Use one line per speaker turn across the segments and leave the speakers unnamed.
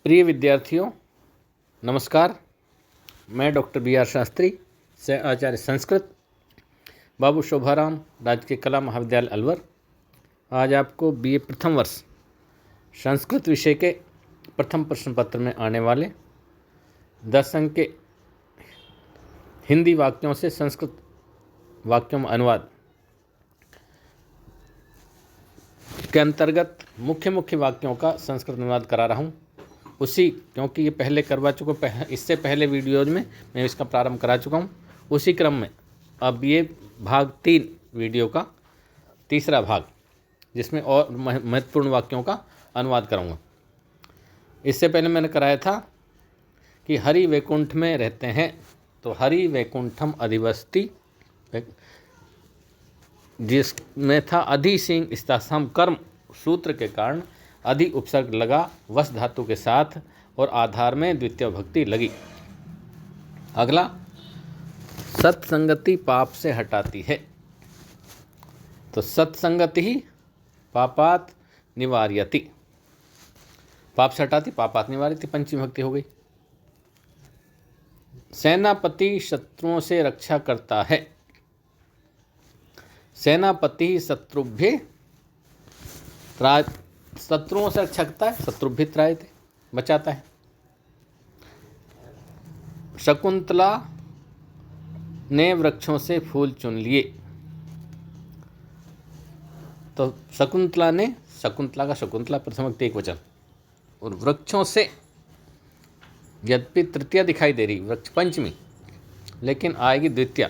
प्रिय विद्यार्थियों, नमस्कार। मैं डॉक्टर बी.आर. शास्त्री, सह आचार्य संस्कृत, बाबू शोभाराम, राजकीय कला महाविद्यालय अलवर। आज आपको बीए प्रथम वर्ष संस्कृत विषय के प्रथम प्रश्न पत्र में आने वाले 10 अंक के हिंदी वाक्यों से संस्कृत वाक्यों में अनुवाद के अंतर्गत मुख्य वाक्यों का संस्कृत अनुवाद करा रहा हूँ। क्योंकि ये पहले करवा चुका, इससे पहले वीडियोज में मैं इसका प्रारंभ करा चुका हूँ। उसी क्रम में अब ये भाग 3 वीडियो का तीसरा भाग, जिसमें और महत्वपूर्ण वाक्यों का अनुवाद करूँगा। इससे पहले मैंने कराया था कि हरि वैकुंठ में रहते हैं, तो हरि वैकुंठम अधिवस्ति, जिसमें था अधि सिंह इस्तासम कर्म सूत्र के कारण अधि उपसर्ग लगा वस धातु के साथ और आधार में द्वितीय भक्ति लगी। अगला, सत्संगति पाप से हटाती है, तो सत्संगति ही पापात निवार्यति, पाप से हटाती पापात निवार्यति, पंचमी भक्ति हो गई। सेनापति शत्रुओं से रक्षा करता है, सेनापति शत्रुभ्य शत्रुओं से रक्षा करता है, शत्रुभ्य त्रायते, बचाता है। शकुंतला ने वृक्षों से फूल चुन लिए, तो शकुंतला ने, शकुंतला का शकुंतला प्रथम व्यक्ति एक वचन, और वृक्षों से यद्यपि तृतीया दिखाई दे रही, वृक्ष पंचमी, लेकिन आएगी द्वितीया,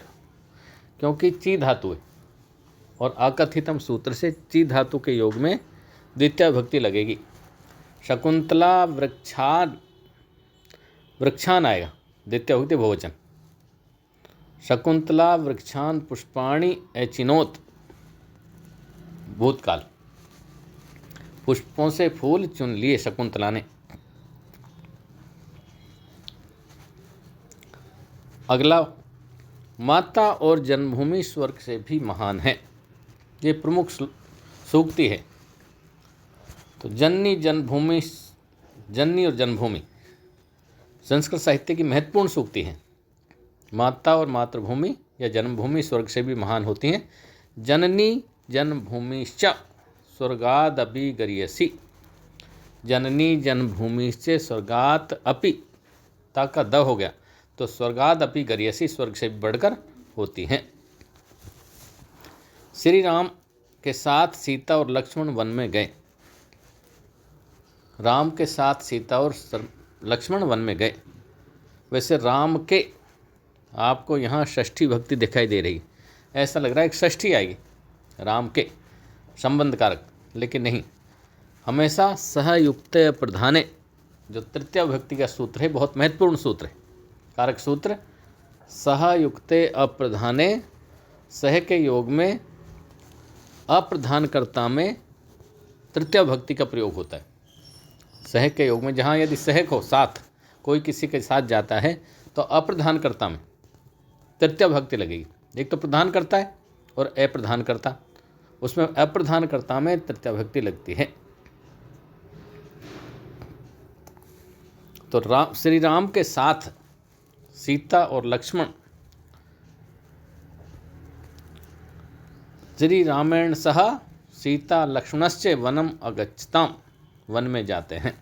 क्योंकि ची धातु है और अकथितम सूत्र से ची धातु के योग में द्वितीय भक्ति लगेगी। शकुंतला वृक्षान आएगा, द्वितीय भक्ति बहुवचन। शकुंतला वृक्षान पुष्पाणि एचिनोत, भूतकाल, पुष्पों से फूल चुन लिए शकुंतला ने। अगला, माता और जन्मभूमि स्वर्ग से भी महान है, ये प्रमुख सूक्ति है। तो जननी और जन्मभूमि संस्कृत साहित्य की महत्वपूर्ण सूक्ति है। माता और मातृभूमि या जन्मभूमि स्वर्ग से भी महान होती हैं। जननी जन्मभूमिश्च स्वर्गादपि गरीयसी, जननी जन्मभूमिश्च स्वर्गात अपि, ता का द हो गया, तो स्वर्गादपि गरीयसी, स्वर्ग से भी बढ़कर होती हैं। श्री राम के साथ सीता और लक्ष्मण वन में गए, राम के साथ सीता और लक्ष्मण वन में गए। वैसे राम के, आपको यहाँ षष्ठी भक्ति दिखाई दे रही, ऐसा लग रहा है कि षष्ठी आएगी राम के संबंध कारक, लेकिन नहीं, हमेशा सहयुक्त प्रधाने, जो तृतीय भक्ति का सूत्र है, बहुत महत्वपूर्ण सूत्र है, कारक सूत्र। सहयुक्त अप्रधाने, सह के योग में अप्रधानकर्ता में तृतीय भक्ति का प्रयोग होता है। सह के योग में जहाँ यदि सहक हो, साथ, कोई किसी के साथ जाता है, तो अप्रधानकर्ता में तृतीय भक्ति लगेगी। एक तो प्रधानकर्ता है और अप्रधानकर्ता, उसमें अप्रधानकर्ता में तृतीय भक्ति लगती है। तो श्री राम के साथ सीता और लक्ष्मण, श्री रामेण सह सीता लक्ष्मणश्च वनम अगच्छताम, वन में जाते हैं।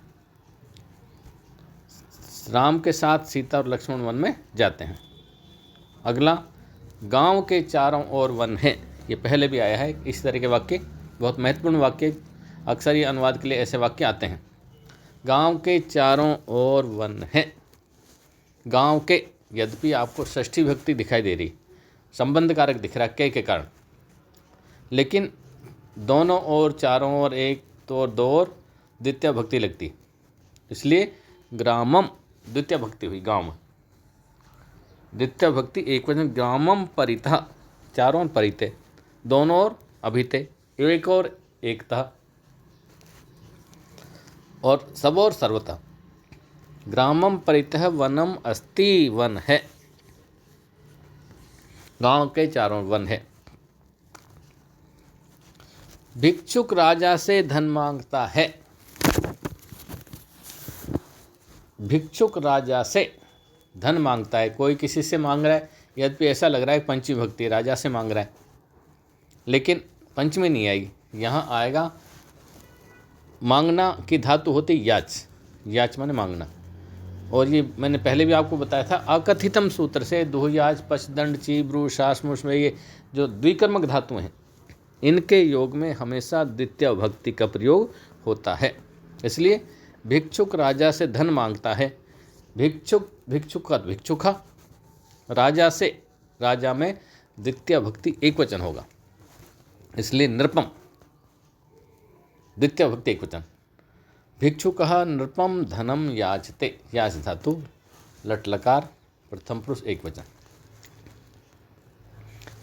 राम के साथ सीता और लक्ष्मण वन में जाते हैं। अगला, गांव के चारों ओर वन है, ये पहले भी आया है। इस तरह के वाक्य बहुत महत्वपूर्ण वाक्य, अक्सर ये अनुवाद के लिए ऐसे वाक्य आते हैं। गांव के चारों ओर वन है, गांव के, यद्यपि आपको षष्ठी भक्ति दिखाई दे रही, संबंध कारक दिख रहा के कारण, लेकिन दोनों ओर, चारों ओर, एक तो और दो और द्वितीय भक्ति लगती, इसलिए ग्रामम द्वितीय भक्ति हुई, गांव में द्वितीय भक्ति एक वचन। ग्रामम परितः, चारों परिते, दोनों ओर अभिते, एक और एकतः, और सब और सर्वतः। ग्रामम परितः वनम अस्ति, वन है, गांव के चारों वन है। भिक्षुक राजा से धन मांगता है, भिक्षुक राजा से धन मांगता है, कोई किसी से मांग रहा है, यद्यपि ऐसा लग रहा है पंचमी भक्ति राजा से मांग रहा है, लेकिन पंचमी नहीं आएगी, यहाँ आएगा मांगना की धातु होती याच, याच माने मांगना। और ये मैंने पहले भी आपको बताया था, अकथितम सूत्र से दुहयाच पशदंड चीब्रू शासमुष में ये जो द्विकर्मक धातु हैं, इनके योग में हमेशा द्वितीय भक्ति का प्रयोग होता है। इसलिए भिक्षुक राजा से धन मांगता है, भिक्षुका राजा से, राजा में द्वितीय भक्ति एक वचन होगा, इसलिए नृपम द्वितीय भक्ति एक वचन। भिक्षुकः नृपम धनम याचते, याच धातु लट लकार प्रथम पुरुष एक वचन।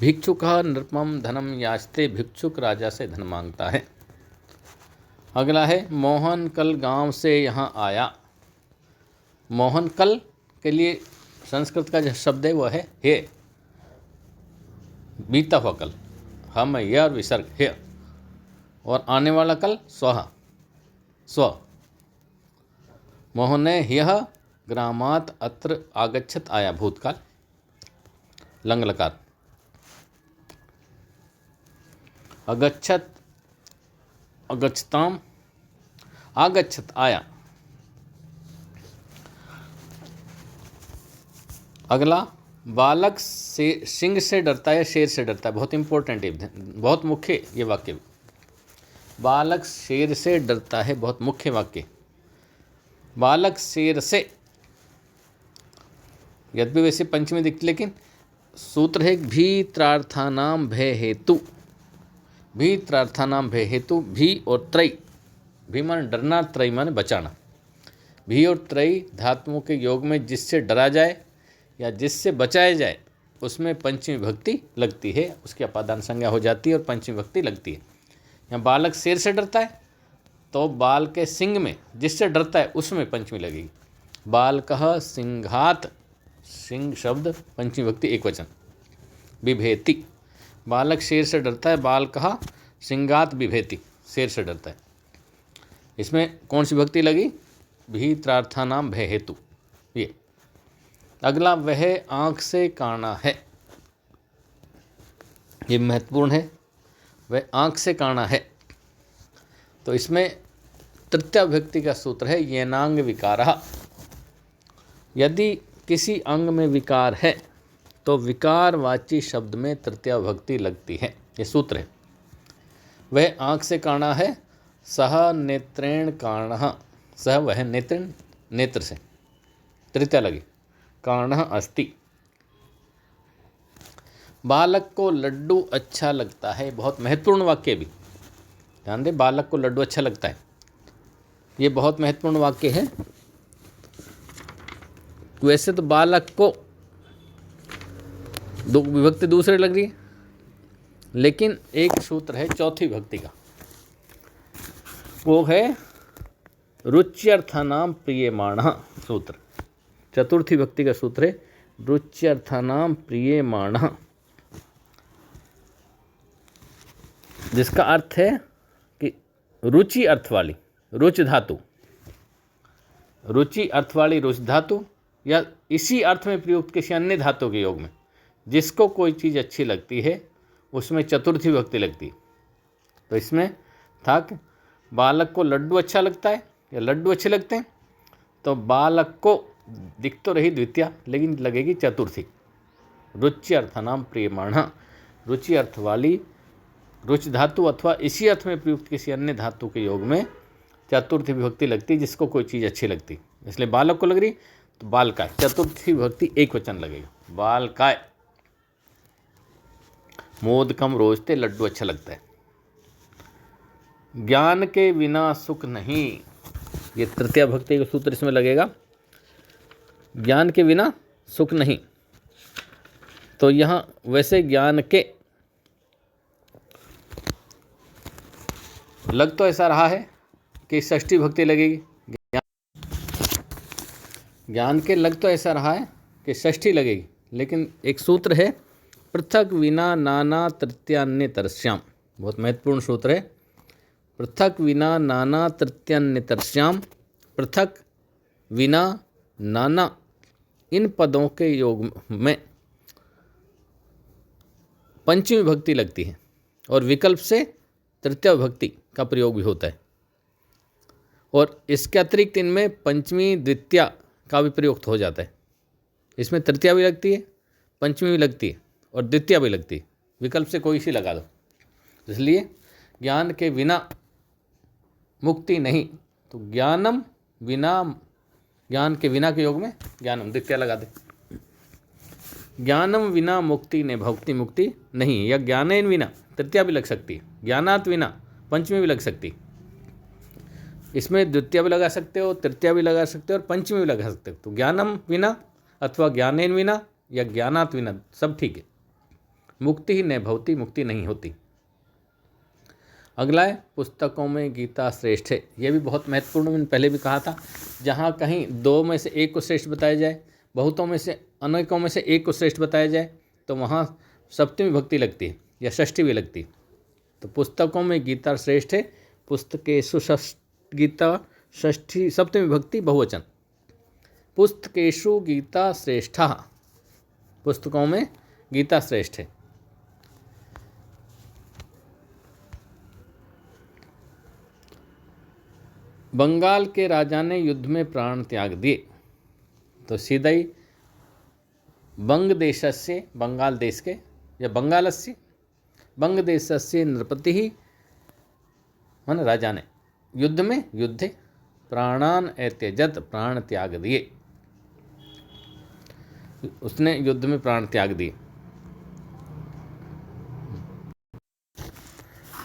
भिक्षुकः नृपम धनम याचते, भिक्षुक राजा से धन मांगता है। अगला है मोहन कल गांव से यहाँ आया। मोहन कल के लिए संस्कृत का जो शब्द है वह है हे, बीता हुआ कल, हम यह और विसर्ग हे, और आने वाला कल स्वः स्व। मोहन ह्यः ग्रामात् अत्र आगच्छत् आया, भूतकाल लंग लकार। अगच्छत् अगच्छताम आगच्छत् आया। अगला बालक से सिंह से डरता है, शेर से डरता है, बहुत इंपॉर्टेंट है, बहुत मुख्य ये वाक्य। बालक शेर से डरता है, बहुत मुख्य वाक्य। बालक शेर से, यद्यपि वैसे पंचमी दिखती, लेकिन सूत्र है भीत्रार्थानाम भय हेतु, भीत्रार्थानाम भय हेतु। भी और त्रय, भी माने डरना, त्रय माने बचाना। भी और त्रय धातुओं के योग में जिससे डरा जाए या जिससे बचाया जाए उसमें पंचमी भक्ति लगती है, उसकी अपादान संज्ञा हो जाती है और पंचमी भक्ति लगती है। यहाँ बालक शेर से डरता है तो बाल के सिंह में जिससे डरता है उसमें पंचमी लगेगी। बालकः सिंघात, सिंह शब्द पंचमी भक्ति एक वचन। बिभेति, बालक शेर से डरता है, बालकः सिंघात बिभेति, शेर से डरता है। इसमें कौन सी भक्ति लगी? भीत्रार्थानाम भय हेतु। ये अगला वह आँख से काना है, ये महत्वपूर्ण है। वह आँख से काना है, तो इसमें तृतीया विभक्ति का सूत्र है येनांग विकारः। यदि किसी अंग में विकार है तो विकारवाची शब्द में तृतीया विभक्ति लगती है, ये सूत्र है। वह आँख से काना है, सह नेत्रेण काणः, सह वह नेत्रेण नेत्र से, तृतीया लगी, काणः अस्ति। बालक को लड्डू अच्छा लगता है, बहुत महत्वपूर्ण वाक्य भी, ध्यान दे, बालक को लड्डू अच्छा लगता है, ये बहुत महत्वपूर्ण वाक्य है। वैसे तो बालक को दो विभक्ति दूसरे लग रही है, लेकिन एक सूत्र है चौथी विभक्ति का, वो है रुच्यर्थानाम प्रियमाणः सूत्र। चतुर्थी विभक्ति का सूत्र है रुच्यर्थानाम प्रियमाणः, जिसका अर्थ है कि रुचि अर्थ वाली, रुच धातु, रुचि अर्थ वाली रुच धातु या इसी अर्थ में प्रयुक्त किसी अन्य धातु के योग में जिसको कोई चीज़ अच्छी लगती है उसमें चतुर्थी विभक्ति लगती है। तो इसमें था कि बालक को लड्डू अच्छा लगता है या लड्डू अच्छे लगते हैं, तो बालक को दिख तो रही द्वितीया लेकिन लगेगी चतुर्थी। रुचि अर्थानाम प्रियमाणः, रुचि अर्थ वाली रुच धातु अथवा इसी अर्थ में प्रयुक्त किसी अन्य धातु के योग में चतुर्थी विभक्ति लगती जिसको कोई चीज़ अच्छी लगती, इसलिए बालक को लग रही तो बालकाय, चतुर्थी विभक्ति एक वचन लगेगा, बालकाय। मोदकम रोजते, लड्डू अच्छा लगता है। ज्ञान के बिना सुख नहीं, ये तृतीया भक्ति का सूत्र इसमें लगेगा, ज्ञान के बिना सुख नहीं। तो यहाँ वैसे ज्ञान के लग तो ऐसा रहा है कि षष्ठी भक्ति लगेगी, ज्ञान के लग तो ऐसा रहा है कि षष्ठी लगेगी, लेकिन एक सूत्र है पृथक विना नाना तृतीयान्यतरस्याम, बहुत महत्वपूर्ण सूत्र है। पृथक विना नाना तृतीयान्यतरस्याम, पृथक विना नाना इन पदों के योग में पंचमी विभक्ति लगती है और विकल्प से तृतीय विभक्ति का प्रयोग भी होता है। और इसके अतिरिक्त इनमें पंचमी द्वितीया का भी प्रयोग हो जाता है। इसमें तृतीया भी लगती है, पंचमी भी लगती है और द्वितीया भी लगती है। विकल्प से कोई सी लगा दो। इसलिए ज्ञान के बिना मुक्ति नहीं, तो ज्ञानम बिना, ज्ञान के बिना के योग में ज्ञानम द्वितीया लगा दे। ज्ञानम बिना मुक्ति ने भक्ति मुक्ति नहीं, या ज्ञानेन बिना तृतीया भी लग सकती है, ज्ञानात बिना पंचमी भी लग सकती। इसमें द्वितीया भी लगा सकते हो, तृतीया भी लगा सकते हो और पंचमी भी लगा सकते हो। तो ज्ञानम बिना अथवा ज्ञानेन बिना या ज्ञानात बिना सब ठीक है। मुक्ति ही न भवती, मुक्ति नहीं होती। अगला है पुस्तकों में गीता श्रेष्ठ है। यह भी बहुत महत्वपूर्ण, मैंने पहले भी कहा था। जहाँ कहीं दो में से एक को श्रेष्ठ बताया जाए, बहुतों में से अनेकों में से एक को श्रेष्ठ बताया जाए, तो वहाँ सप्तमी विभक्ति लगती है या षष्ठी भी लगती है। तो पुस्तकों में गीता श्रेष्ठ है, पुस्तकेषु गीता षष्ठी सप्तमी विभक्ति बहुवचन। पुस्तकेषु गीता श्रेष्ठा, पुस्तकों में गीता श्रेष्ठ है। बंगाल के राजा ने युद्ध में प्राण त्याग दिए, तो सीधा ही बंग देशस्य, बंगाल देश के, या बंगालस्य, बंग देशस्य नृपति ही मन राजा ने युद्ध में युद्धे प्राणान एत्यजत, प्राण त्याग दिए। उसने युद्ध में प्राण त्याग दिए।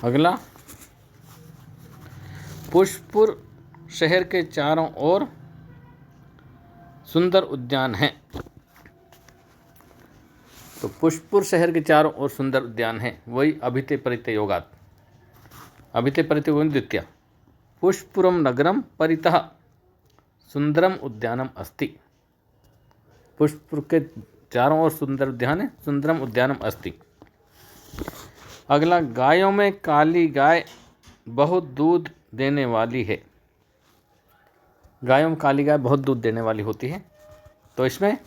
अगला, पुष्पपुर शहर के चारों ओर सुंदर उद्यान हैं। तो पुष्पपुर शहर के चारों ओर सुंदर उद्यान हैं, वही अभिते परिते योगात, अभिते परिते योग द्वितीया। पुष्पपुरम नगरम परितः सुंदरम उद्यानम अस्ति। पुष्पपुर के चारों ओर सुंदर उद्यान है, सुंदरम उद्यानम अस्ति। अगला, गायों में काली गाय बहुत दूध देने वाली है। गायों में काली गाय बहुत दूध देने वाली होती है। तो इसमें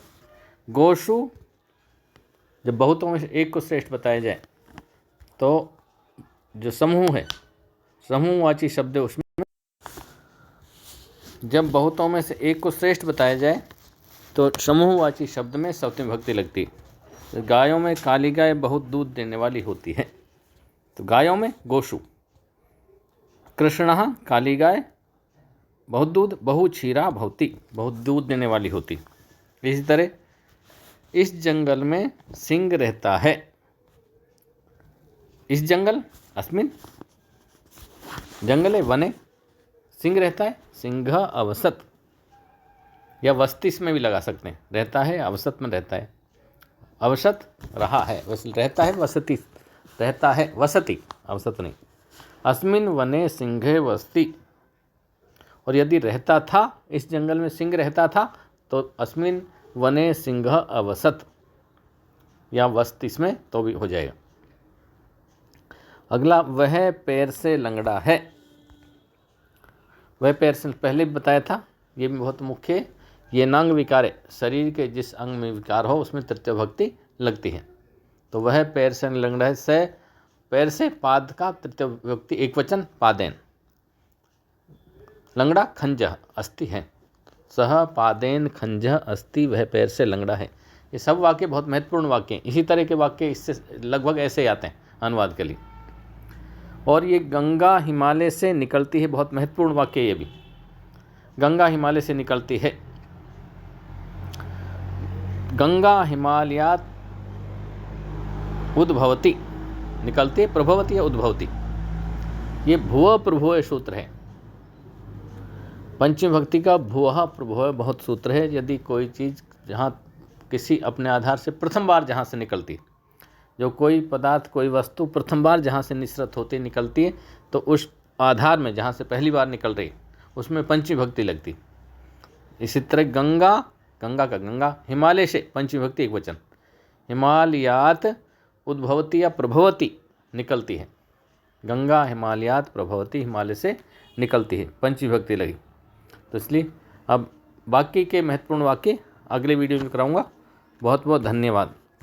गोशु, जब बहुतों में से एक को श्रेष्ठ बताया जाए, तो जो समूह है, समूहवाची शब्द है, उसमें जब बहुतों में से एक को श्रेष्ठ बताया जाए तो समूहवाची शब्द में सप्तमी विभक्ति लगती है। तो गायों में काली गाय बहुत दूध देने वाली होती है। तो गायों में गोशु, कृष्णः काली गाय बहुत दूध, बहु क्षीरा भवती, बहुत दूध देने वाली होती। इसी तरह इस जंगल में सिंह रहता है। इस जंगल, अस्मिन जंगले वने सिंह रहता है, सिंह अवसत, या वस्ती में भी लगा सकते हैं। रहता है अवसत में रहता है, अवसत रहा है, रहता है वसती, रहता है वसती, अवसत नहीं। अस्मिन वने सिंहे वस्ती, और यदि रहता था, इस जंगल में सिंह रहता था, तो अस्मिन वने सिंह अवसत या वस्ती में तो भी हो जाएगा। अगला, वह पैर से लंगड़ा है। वह पैर से पहले भी बताया था, ये भी बहुत मुख्य है। ये नांग विकार है, शरीर के जिस अंग में विकार हो उसमें तृतीय भक्ति लगती है। तो वह पैर से लंगड़ा है, से पैर से, पाद का तृतीय व्यक्ति एक वचन पादेन, लंगड़ा खंजह अस्ति है, सह पादेन खंजह अस्ति, वह पैर से लंगड़ा है। ये सब वाक्य बहुत महत्वपूर्ण वाक्य हैं। इसी तरह के वाक्य इससे लगभग ऐसे ही आते हैं अनुवाद के लिए। और ये गंगा हिमालय से निकलती है, बहुत महत्वपूर्ण वाक्य ये भी, गंगा हिमालय से निकलती है। गंगा हिमालयात उद्भवती, निकलती है, प्रभवती या उद्भवती। ये भुव प्रभुव सूत्र है। पंचमी भक्ति का भुव प्रभुव बहुत सूत्र है। यदि कोई चीज़ जहाँ किसी अपने आधार से प्रथम बार जहाँ से निकलती, जो कोई पदार्थ, कोई वस्तु प्रथम बार जहाँ से निसृत होती निकलती है, तो उस आधार में जहाँ से पहली बार निकल रही उसमें पंचमी भक्ति लगती। इसी तरह गंगा, गंगा का गंगा, हिमालय से पंचमी भक्ति एक वचन, हिमालयात उद्भवती या प्रभवती निकलती है। गंगा हिमालयात प्रभवती, हिमालय से निकलती है, पंचमी भक्ति लगी। तो इसलिए अब बाकी के महत्वपूर्ण वाक्य अगले वीडियो में कराऊंगा। बहुत बहुत धन्यवाद।